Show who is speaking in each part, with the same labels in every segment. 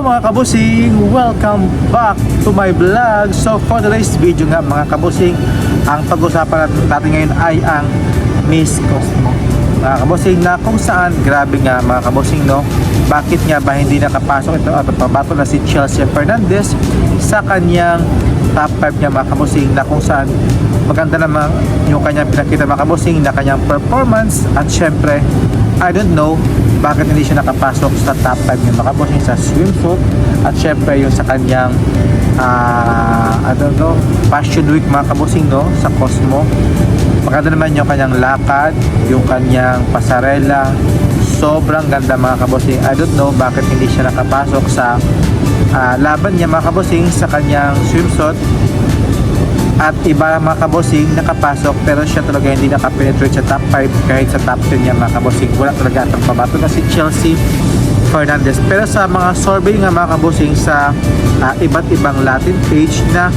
Speaker 1: mga kabusing! Welcome back to my vlog. So for today's video nga mga kabusing, ang pag-usapan natin ngayon ay ang Miss Cosmo. Mga kabusing na kung saan, grabe nga mga kabusing no, bakit nga ba hindi nakapasok ito at pabato na si Chelsea Fernandez sa kanyang top 5 niya mga kabusing, na kung saan maganda naman yung kanyang pinakita mga kabusing na kanyang performance. At syempre, I don't know bakit hindi siya nakapasok sa top 5 niya mga kabusing sa swimsuit. At syempre yung sa kanyang I don't know, Fashion Week mga kabusing no, sa Cosmo. Maganda naman yung kanyang lakad, yung kanyang pasarela, sobrang ganda mga kabusing. I don't know bakit hindi siya nakapasok sa laban niya mga kabusing sa kanyang swimsuit. At iba mga kabusing nakapasok, pero siya talaga hindi nakapenetrate sa top 5 kahit sa top 10 niya mga kabusing. Wala talaga atang pabato na si Chelsea Fernandez. Pero sa mga survey nga mga kabusing sa iba't ibang Latin page, na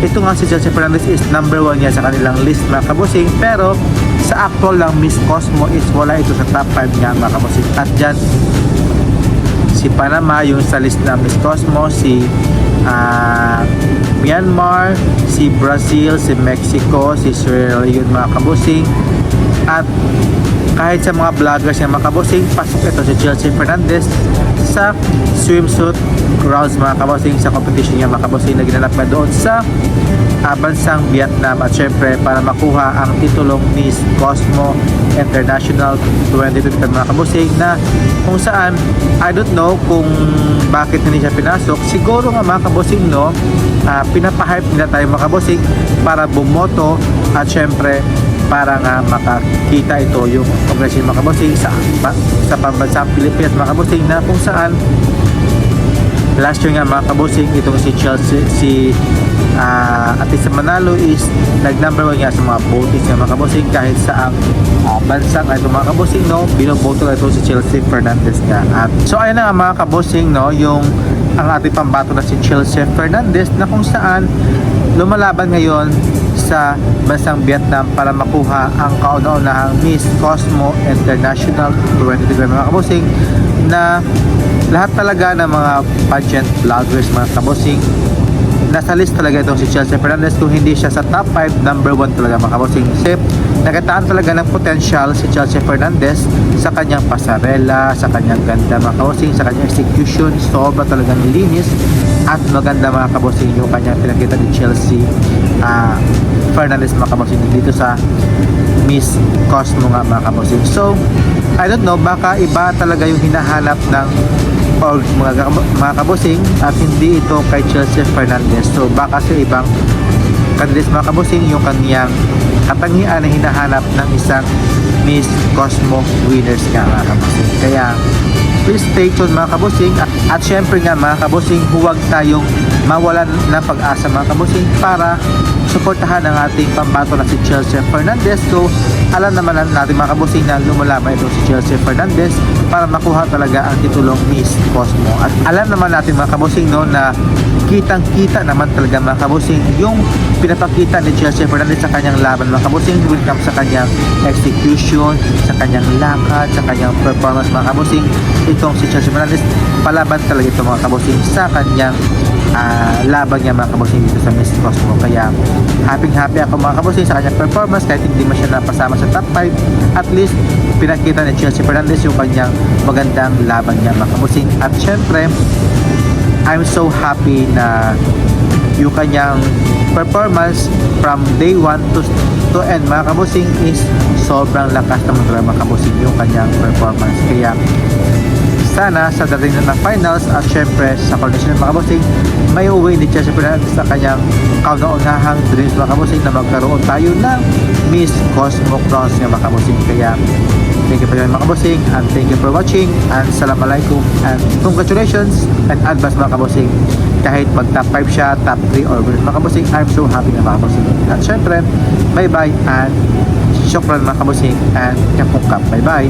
Speaker 1: ito nga si Chelsea Fernandez is number 1 niya sa kanilang list mga kabusing. Pero sa actual lang Miss Cosmo is wala ito sa top 5 niya mga kabusing. At dyan si Panama yung sa list na Miss Cosmo, si Myanmar, si Brazil, si Mexico, si Sierra Leone mga kabusing. At kahit sa mga vloggers ng mga kabusing, pasok ito si Chelsea Fernandez sa swimsuit rounds mga kabusing, sa competition niya mga kabusing na ginanap na doon sa bansang Vietnam. At syempre para makuha ang titulong Miss Cosmo International 2025 mga kabusing, na kung saan I don't know kung bakit hindi siya pinasok. Siguro nga mga kabusing no, pinapahype nila tayo mga kabusing para bumoto, at syempre para nga makakita ito yung congression mga kabusing sa pambansang Pilipinas mga kabusing, na kung saan last year nga mga kabusing itong si Chelsea, si Atisa Manalo is nag number 1 nga sa mga votings nga mga kabusing. Kahit sa ang bansang ito mga kabusing no, binoboto na ito si Chelsea Fernandez nga. At so ayun na nga mga kabusing no, yung ang ating pambato na si Chelsea Fernandez, na kung saan lumalaban ngayon sa bansang Vietnam para makuha ang kauna-unahang Miss Cosmo International 2025 mga kabusing, na lahat talaga ng mga pageant vloggers mga kabusing, nasa list talaga itong si Chelsea Fernandez. Kung hindi siya sa top 5, number 1 talaga mga kabusing. Nakitaan talaga ng potential si Chelsea Fernandez sa kanyang pasarela, sa kanyang ganda mga kabusing, sa kanyang execution. Sobra talagang linis at maganda mga kabusing yung kanyang pinakita ni Chelsea Fernandez mga kabusing dito sa Miss Cosmo nga mga kabusing. So I don't know, baka iba talaga yung hinahanap ng mga kabusing at hindi ito kay Chelsea Fernandez. So baka sa ibang candidates mga kabusing yung kanyang katangian na hinahanap ng isang Miss Cosmo winners nga mga kabusing. Kaya please stay tuned mga kabusing. At syempre nga mga kabusing, huwag tayong mawalan ng pag-asa mga kabusing para suportahan ang ating pambato na si Chelsea Fernandez. So alam naman natin mga kabusing na lumalaban ito si Chelsea Fernandez para makuha talaga ang titulong Miss Cosmo. At alam naman natin mga kabusing no, na kitang-kita naman talaga mga kabusing yung pinapakita ni Chelsea Fernandez sa kanyang laban mga kabusing, when it comes sa kanyang execution, sa kanyang lakad, sa kanyang performance mga kabusing. Itong si Chelsea Fernandez, palaban talaga ito mga kabusing sa kanyang laban niya mga kabusing dito sa Miss Cosmo. Kaya happy ako mga kabusing sa kanyang performance, kahit hindi man siya napasama sa top 5. At least pinakita ni Chelsea Fernandez yung kanyang magandang laban niya mga kabusing. At syempre I'm so happy na yung kanyang performance from day 1 to end mga kabusing is sobrang lakas naman talaga mga kabusing yung kanyang performance. Kaya sana sa dating na finals at syempre sa coronation mga kabusing, may uwi ni Chelsea Fernandez sa kanyang kauna-unahang dreams mga kabusing, na magkaroon tayo ng Miss Cosmo Crowns nga mga kabusing. Kaya thank you for mga kabusing, and thank you for watching, and assalamualaikum, and congratulations and advance mga kabusing. Kahit mag top 5 siya, top 3 or mga kabusing, I'm so happy na mga kabusing. At syempre bye bye and syukran mga kabusing, and kapukap, bye bye.